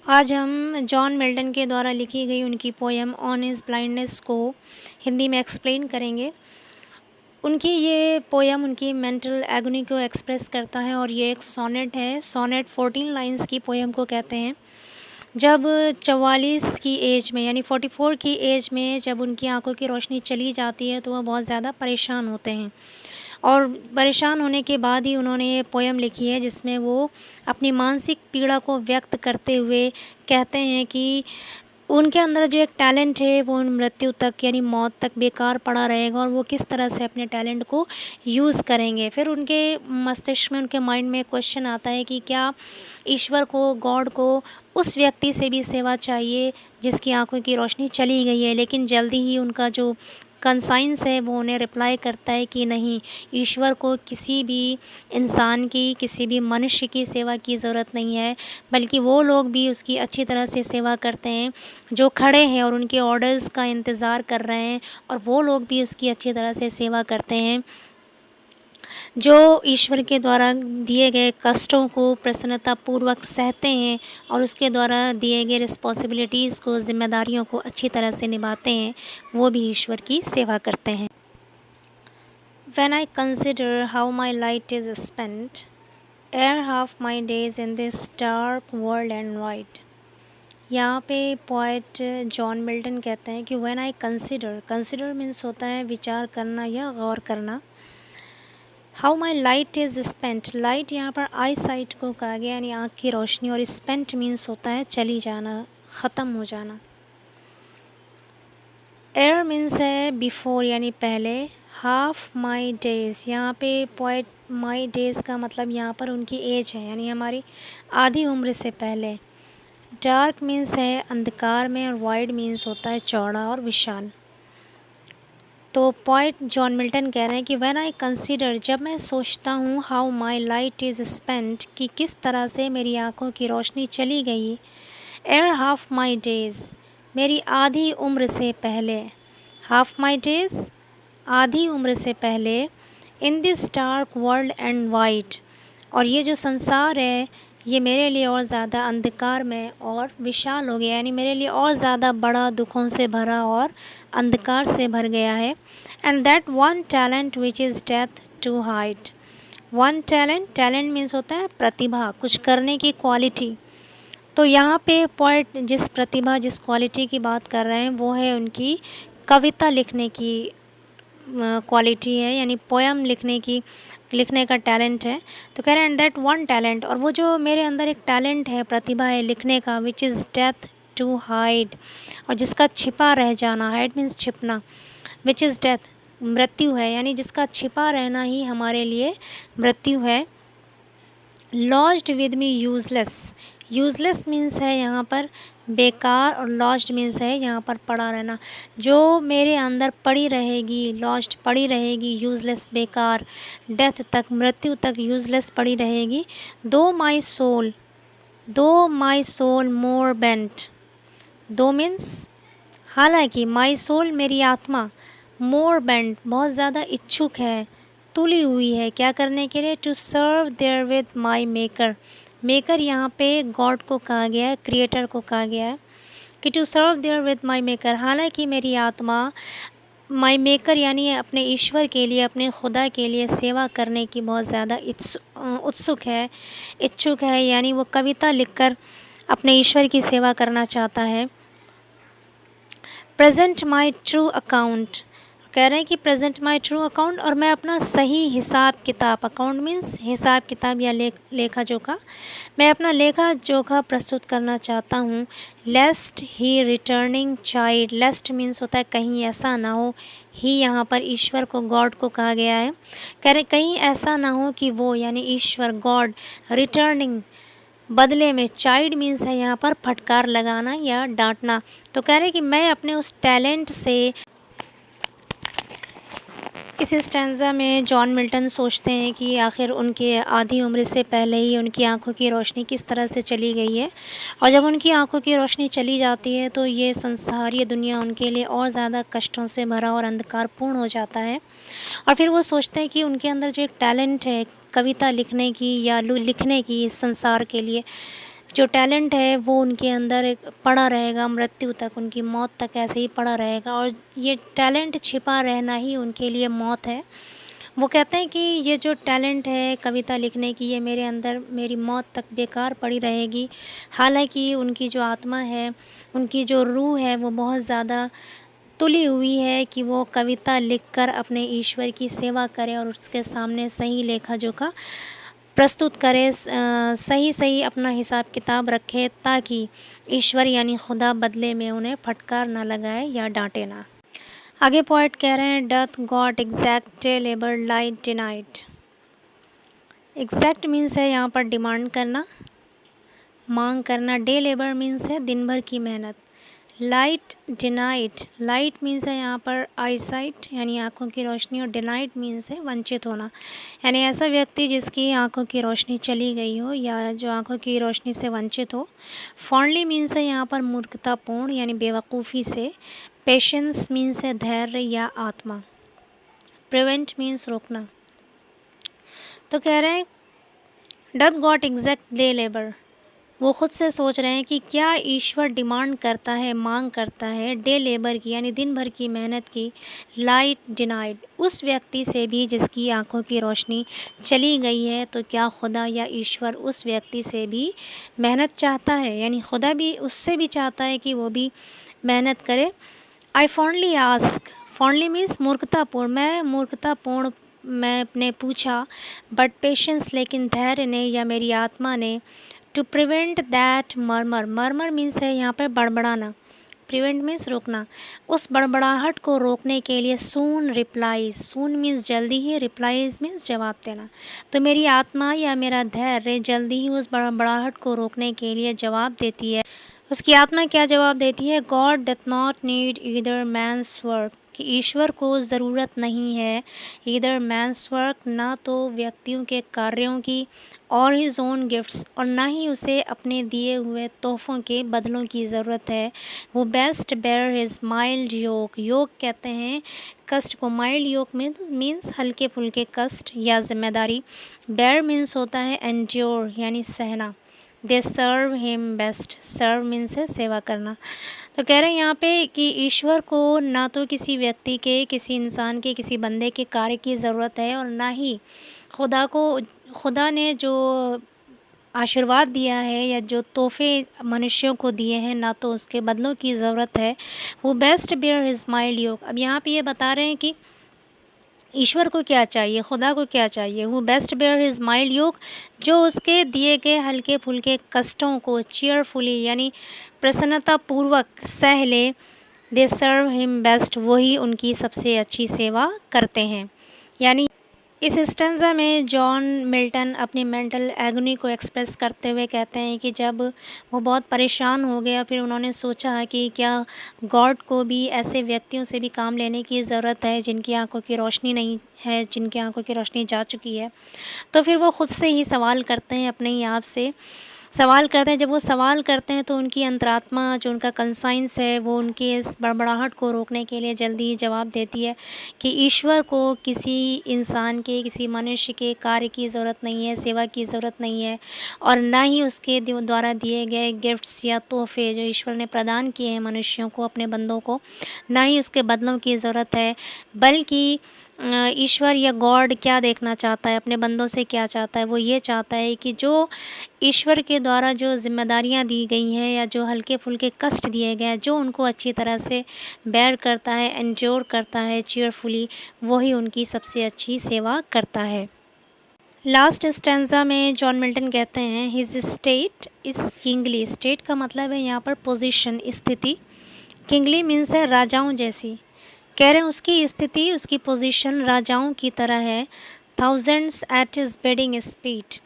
आज हम John Milton के द्वारा लिखी गई उनकी पोएम ऑन हिज ब्लाइंडनेस को हिंदी में एक्सप्लेन करेंगे। उनकी ये पोएम उनकी मेंटल एगोनी को एक्सप्रेस करता है और ये एक सोनेट है। सोनेट 14 लाइंस की पोएम को कहते हैं। जब 44 की एज में यानी 44 की एज में जब उनकी आंखों की रोशनी चली जाती है तो वह बहुत ज़्यादा परेशान होते हैं और परेशान होने के बाद ही उन्होंने ये पोएम लिखी है जिसमें वो अपनी मानसिक पीड़ा को व्यक्त करते हुए कहते हैं कि उनके अंदर जो एक टैलेंट है वो मृत्यु तक यानी मौत तक बेकार पड़ा रहेगा और वो किस तरह से अपने टैलेंट को यूज़ करेंगे। फिर उनके मस्तिष्क में उनके माइंड में क्वेश्चन आता है कि क्या ईश्वर को गॉड को उस व्यक्ति से भी सेवा चाहिए जिसकी आंखों की रोशनी चली गई है। लेकिन जल्दी ही उनका जो कंसाइंस है वो उन्हें रिप्लाई करता है कि नहीं, ईश्वर को किसी भी इंसान की किसी भी मनुष्य की सेवा की ज़रूरत नहीं है, बल्कि वो लोग भी उसकी अच्छी तरह से सेवा करते हैं जो खड़े हैं और उनके ऑर्डर्स का इंतज़ार कर रहे हैं, और वो लोग भी उसकी अच्छी तरह से सेवा करते हैं जो ईश्वर के द्वारा दिए गए कष्टों को प्रसन्नतापूर्वक सहते हैं और उसके द्वारा दिए गए रिस्पॉन्सिबिलिटीज़ को, जिम्मेदारियों को अच्छी तरह से निभाते हैं, वो भी ईश्वर की सेवा करते हैं। When I consider how my light is spent, ere half my days in this dark world and wide, यहाँ पे पोएट जॉन मिल्टन कहते हैं कि व्हेन आई कंसिडर मीन्स होता है विचार करना या गौर करना। How my light is spent, light यहाँ पर आई साइट को कहा गया यानी आँख की रोशनी, और स्पेंट मीन्स होता है चली जाना, ख़त्म हो जाना। एर मीन्स है बिफोर यानी पहले। हाफ माई डेज़, यहाँ पे पोएट माई डेज़ का मतलब यहाँ पर उनकी एज है यानी हमारी आधी उम्र से पहले। डार्क मीन्स है अंधकार में, और वाइड मीन्स होता है चौड़ा और विशाल। तो पोएट जॉन मिल्टन कह रहे हैं कि व्हेन आई कंसीडर, जब मैं सोचता हूँ, how my light is spent, कि किस तरह से मेरी आँखों की रोशनी चली गई, एर हाफ माई डेज़, मेरी आधी उम्र से पहले। हाफ माई डेज़, आधी उम्र से पहले। In this dark world and wide, और ये जो संसार है ये मेरे लिए और ज़्यादा अंधकार में और विशाल हो गया, यानी मेरे लिए और ज़्यादा बड़ा, दुखों से भरा और अंधकार से भर गया है। And that one talent which is death to hide. One talent, talent means होता है प्रतिभा, कुछ करने की क्वालिटी। तो यहाँ पे पोएट जिस प्रतिभा, जिस क्वालिटी की बात कर रहे हैं वो है उनकी कविता लिखने की क्वालिटी है, यानी पोएम लिखने का टैलेंट है। तो कह रहे हैं एंड दैट वन टैलेंट, और वो जो मेरे अंदर एक टैलेंट है, प्रतिभा है लिखने का, which is death to hide, और जिसका छिपा रह जाना, हाइड मीन्स छिपना, विच इज़ डेथ, मृत्यु है, यानी जिसका छिपा रहना ही हमारे लिए मृत्यु है। Lodged with me useless, useless means है यहाँ पर बेकार, और लॉज्ड मीन्स है यहाँ पर पड़ा रहना, जो मेरे अंदर पड़ी रहेगी, लॉज्ड पड़ी रहेगी, यूज़लेस बेकार, डेथ तक, मृत्यु तक यूज़लेस पड़ी रहेगी। दो माई सोल मोर बेंट, दो मीन्स हालांकि, माई सोल मेरी आत्मा, मोर बेंट बहुत ज़्यादा इच्छुक है, तुली हुई है, क्या करने के लिए, to serve therewith my maker. Maker यहाँ पे गॉड को कहा गया है, क्रिएटर को कहा गया है कि to serve therewith my maker, हालांकि मेरी आत्मा माई मेकर यानी अपने ईश्वर के लिए, अपने खुदा के लिए सेवा करने की बहुत ज़्यादा इच्छुक है, यानी वो कविता लिखकर अपने ईश्वर की सेवा करना चाहता है। प्रेजेंट माई ट्रू अकाउंट, कह रहे हैं कि प्रेजेंट माई ट्रू अकाउंट, और मैं अपना सही हिसाब किताब, अकाउंट मीन्स हिसाब किताब या लेखा जोखा, मैं अपना लेखा जोखा प्रस्तुत करना चाहता हूँ। लेस्ट ही रिटर्निंग चाइल्ड, लेस्ट मीन्स होता है कहीं ऐसा ना हो, ही यहाँ पर ईश्वर को, गॉड को कहा गया है। कह रहे कहीं ऐसा ना हो कि वो यानी ईश्वर, गॉड, रिटर्निंग बदले में, चाइल्ड मीन्स है यहाँ पर फटकार लगाना या डांटना। तो कह रहे कि मैं अपने उस टैलेंट से, इस स्टैंज़ा में जॉन मिल्टन सोचते हैं कि आखिर उनके आधी उम्र से पहले ही उनकी आंखों की रोशनी किस तरह से चली गई है, और जब उनकी आंखों की रोशनी चली जाती है तो ये संसार, ये दुनिया उनके लिए और ज़्यादा कष्टों से भरा और अंधकारपूर्ण हो जाता है। और फिर वो सोचते हैं कि उनके अंदर जो एक टैलेंट है कविता लिखने की या लिखने की इस संसार के लिए, जो टैलेंट है वो उनके अंदर एक पड़ा रहेगा मृत्यु तक, उनकी मौत तक ऐसे ही पड़ा रहेगा, और ये टैलेंट छिपा रहना ही उनके लिए मौत है। वो कहते हैं कि ये जो टैलेंट है कविता लिखने की, ये मेरे अंदर मेरी मौत तक बेकार पड़ी रहेगी। हालांकि उनकी जो आत्मा है, उनकी जो रूह है, वो बहुत ज़्यादा तुली हुई है कि वो कविता लिखकर अपने ईश्वर की सेवा करे और उसके सामने सही लेखा जोखा प्रस्तुत करे, सही सही अपना हिसाब किताब रखे, ताकि ईश्वर यानी खुदा बदले में उन्हें फटकार ना लगाए या डांटे ना। आगे पोएट कह रहे हैं, doth God exact labour light deny it. Exact means है यहाँ पर डिमांड करना, मांग करना। डे लेबर मीन्स है दिन भर की मेहनत। लाइट डिनाइट, लाइट मीन्स है यहाँ पर आईसाइट यानी आँखों की रोशनी, और डिनाइट मीन्स है वंचित होना, यानी ऐसा व्यक्ति जिसकी आँखों की रोशनी चली गई हो या जो आँखों की रोशनी से वंचित हो। फॉन्डली मीन्स है यहाँ पर मूर्खतापूर्ण यानी बेवकूफ़ी से। पेशेंस मीन्स है धैर्य या आत्मा। प्रिवेंट मीन्स रोकना। तो कह रहे हैं doth God exact day labour, वो खुद से सोच रहे हैं कि क्या ईश्वर डिमांड करता है, मांग करता है डे लेबर की यानी दिन भर की मेहनत की, लाइट डिनाइड उस व्यक्ति से भी जिसकी आंखों की रोशनी चली गई है। तो क्या खुदा या ईश्वर उस व्यक्ति से भी मेहनत चाहता है, यानी खुदा भी उससे भी चाहता है कि वो भी मेहनत करे। आई फॉन्डली आस्क, फॉन्डली मीन्स मूर्खतापूर्ण, मैं मूर्खतापूर्ण मैंने पूछा, बट पेशेंस लेकिन धैर्य ने या मेरी आत्मा ने, to prevent that murmur, murmur means है यहाँ पर बड़बड़ाना, प्रिवेंट मीन्स रोकना, उस बड़बड़ाहट को रोकने के लिए सून रिप्लाईज, सून मीन्स जल्दी ही, रिप्लाईज मीन्स जवाब देना। तो मेरी आत्मा या मेरा धैर्य जल्दी ही उस बड़बड़ाहट को रोकने के लिए जवाब देती है। उसकी आत्मा क्या जवाब देती है, God doth not need either man's work, कि ईश्वर को ज़रूरत नहीं है ईदर मैन्स वर्क, ना तो व्यक्तियों के कार्यों की, और हिज ओन गिफ्ट्स, और ना ही उसे अपने दिए हुए तोहफ़ों के बदलों की ज़रूरत है। वो बेस्ट बेयर हिज माइल्ड योक, योक कहते हैं कष्ट को, माइल्ड योक मीन्स हल्के फुल्के कष्ट या जिम्मेदारी। बेयर मीन्स होता है एंड्योर यानी सहना। दे सर्व हिम बेस्ट, सर्व मीन्स है सेवा करना। तो कह रहे हैं यहाँ पे कि ईश्वर को ना तो किसी व्यक्ति के, किसी इंसान के, किसी बंदे के कार्य की ज़रूरत है, और ना ही खुदा को, खुदा ने जो आशीर्वाद दिया है या जो तोहफे मनुष्यों को दिए हैं, ना तो उसके बदलों की ज़रूरत है। वो बेस्ट बेयर हिज माइल्ड योक, अब यहाँ पे ये बता रहे हैं कि ईश्वर को क्या चाहिए, खुदा को क्या चाहिए, वो बेस्ट बेयर हिज माइल्ड योक, जो उसके दिए गए हल्के फुल्के कष्टों को चीयरफुली यानी प्रसन्नतापूर्वक सह ले। दे सर्व हिम बेस्ट, वही उनकी सबसे अच्छी सेवा करते हैं। यानी इस स्टेंजा में जॉन मिल्टन अपनी मेंटल एगोनी को एक्सप्रेस करते हुए कहते हैं कि जब वो बहुत परेशान हो गया, फिर उन्होंने सोचा कि क्या गॉड को भी ऐसे व्यक्तियों से भी काम लेने की ज़रूरत है जिनकी आंखों की रोशनी नहीं है, जिनकी आंखों की रोशनी जा चुकी है। तो फिर वो खुद से ही सवाल करते हैं, अपने ही आप से सवाल करते हैं। जब वो सवाल करते हैं तो उनकी अंतरात्मा, जो उनका कंसाइंस है, वो उनकी इस बड़बड़ाहट को रोकने के लिए जल्दी ही जवाब देती है कि ईश्वर को किसी इंसान के, किसी मनुष्य के कार्य की ज़रूरत नहीं है, सेवा की ज़रूरत नहीं है, और ना ही उसके द्वारा दिए गए गिफ्ट्स या तोहफे जो ईश्वर ने प्रदान किए हैं मनुष्यों को, अपने बंदों को, ना ही उसके बदलों की ज़रूरत है। बल्कि ईश्वर या गॉड क्या देखना चाहता है, अपने बंदों से क्या चाहता है, वो ये चाहता है कि जो ईश्वर के द्वारा जो जिम्मेदारियां दी गई हैं या जो हल्के फुल्के कष्ट दिए गए हैं, जो उनको अच्छी तरह से बेयर करता है, एंड्योर करता है चीयरफुली, वही उनकी सबसे अच्छी सेवा करता है। लास्ट स्टेंजा में जॉन मिल्टन कहते हैं, his state is kingly, state का मतलब है यहाँ पर पोजीशन, स्थिति, किंगली मीन्स है राजाओं जैसी। कह रहे हैं उसकी स्थिति, उसकी पोजीशन राजाओं की तरह है। Thousands eight his bidding speed,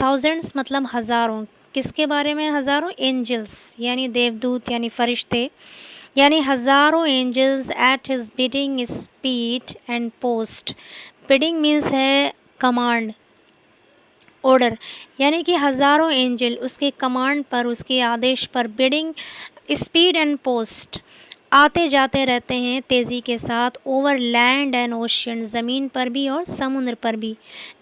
thousands मतलब हज़ारों, किसके बारे में हज़ारों, एंजल्स यानी देवदूत यानी फरिश्ते, यानी हज़ारों angels at his bidding speed and post. Bidding means है कमांड, ऑर्डर, यानी कि हज़ारों एंजल उसके कमांड पर, उसके आदेश पर, बिडिंग स्पीड एंड पोस्ट, आते जाते रहते हैं तेज़ी के साथ ओवर लैंड एंड ओशियन, ज़मीन पर भी और समुद्र पर भी,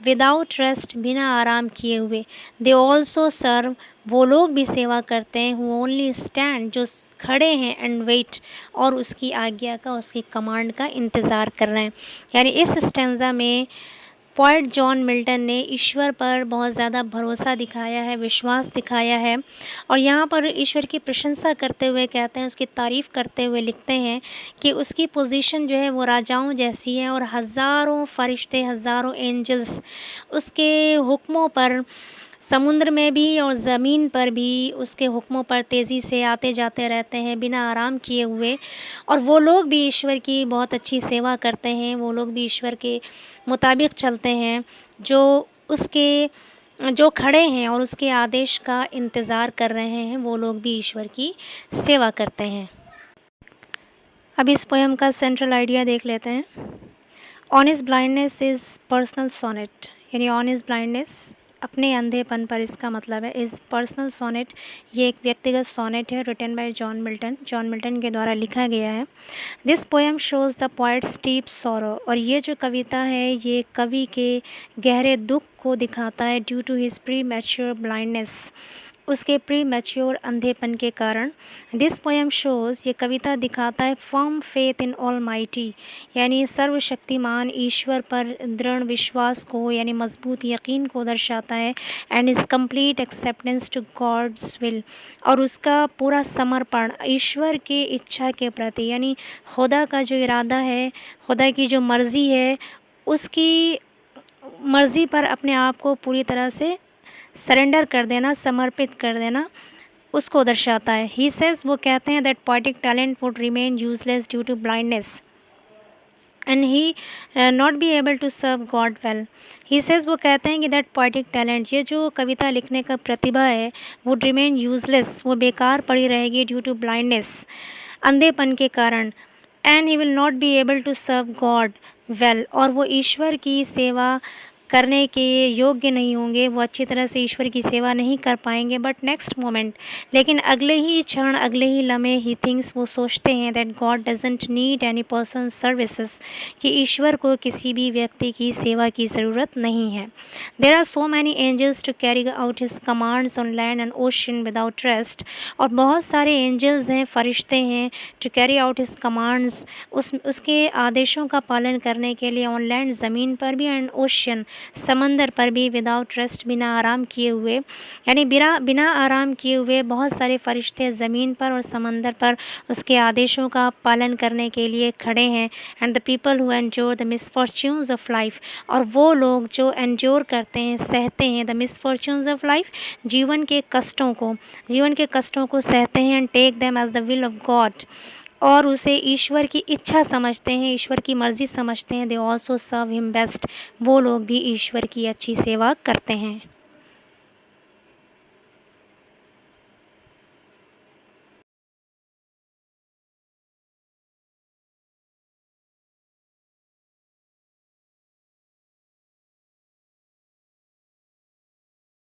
विदाउट रेस्ट, बिना आराम किए हुए। दे ऑल्सो सर्व, वो लोग भी सेवा करते हैं, हु ओनली स्टैंड, जो खड़े हैं, एंड वेट, और उसकी आज्ञा का, उसकी कमांड का इंतज़ार कर रहे हैं। यानी इस स्टेंजा में पोएट जॉन मिल्टन ने ईश्वर पर बहुत ज़्यादा भरोसा दिखाया है, विश्वास दिखाया है, और यहाँ पर ईश्वर की प्रशंसा करते हुए कहते हैं, उसकी तारीफ़ करते हुए लिखते हैं कि उसकी पोजीशन जो है वो राजाओं जैसी है, और हज़ारों फरिश्ते, हज़ारों एंजल्स उसके हुक्मों पर, समुद्र में भी और ज़मीन पर भी उसके हुक्मों पर तेज़ी से आते जाते रहते हैं बिना आराम किए हुए। और वो लोग भी ईश्वर की बहुत अच्छी सेवा करते हैं, वो लोग भी ईश्वर के मुताबिक चलते हैं, जो खड़े हैं और उसके आदेश का इंतज़ार कर रहे हैं, वो लोग भी ईश्वर की सेवा करते हैं। अब इस पोएम का सेंट्रल आइडिया देख लेते हैं। On his blindness is personal sonnet, यानी ऑन हिज ब्लाइंडनेस, अपने अंधेपन पर, इसका मतलब है इज़ पर्सनल सोनेट, ये एक व्यक्तिगत सोनेट है, रिटन बाय जॉन मिल्टन के द्वारा लिखा गया है। This poem shows the poets deep sorrow, और ये जो कविता है ये कवि के गहरे दुख को दिखाता है, due to his premature blindness, उसके प्री मैच्योर अंधेपन के कारण। दिस पोएम शोज़, ये कविता दिखाता है, फर्म फेथ इन ऑलमाइटी, यानी सर्वशक्तिमान ईश्वर पर दृढ़ विश्वास को, यानी मजबूत यकीन को दर्शाता है, and is complete acceptance to God's will, और उसका पूरा समर्पण ईश्वर के इच्छा के प्रति, यानी खुदा का जो इरादा है, खुदा की जो मर्ज़ी है, उसकी मर्ज़ी पर अपने आप को पूरी तरह से सरेंडर कर देना, समर्पित कर देना, उसको दर्शाता है। ही सेज, वो कहते हैं, that poetic talent would remain useless due to blindness and he not be able to serve God well. He says, वो कहते हैं कि दैट पोएटिक टैलेंट, ये जो कविता लिखने का प्रतिभा है, वुड रिमेन यूजलेस, वो बेकार पड़ी रहेगी, ड्यू टू ब्लाइंडनेस, अंधेपन के कारण, and he will not be able to serve God well, और वो ईश्वर की सेवा करने के योग्य नहीं होंगे, वो अच्छी तरह से ईश्वर की सेवा नहीं कर पाएंगे। बट नेक्स्ट मोमेंट, लेकिन अगले ही क्षण, अगले ही लम्हे, ही थिंक्स, वो सोचते हैं, that God doesn't need any person services, कि ईश्वर को किसी भी व्यक्ति की सेवा की ज़रूरत नहीं है। There are so many angels to carry out his commands on land and ocean without rest, और बहुत सारे एंजल्स हैं, फरिश्ते हैं, to carry out his commands, उसके आदेशों का पालन करने के लिए, ऑन लैंड, ज़मीन पर भी, एंड ओशन, समंदर पर भी, विदाउट रेस्ट, बिना आराम किए हुए, यानी बिना आराम किए हुए बहुत सारे फरिश्ते ज़मीन पर और समंदर पर उसके आदेशों का पालन करने के लिए खड़े हैं। And the people who endure the misfortunes of life, और वो लोग जो एंड्योर करते हैं, सहते हैं, द मिसफॉर्च्यून्स ऑफ लाइफ, जीवन के कष्टों को सहते हैं, and take them as the will of God, और उसे ईश्वर की इच्छा समझते हैं, ईश्वर की मर्ज़ी समझते हैं। They also serve him best, वो लोग भी ईश्वर की अच्छी सेवा करते हैं।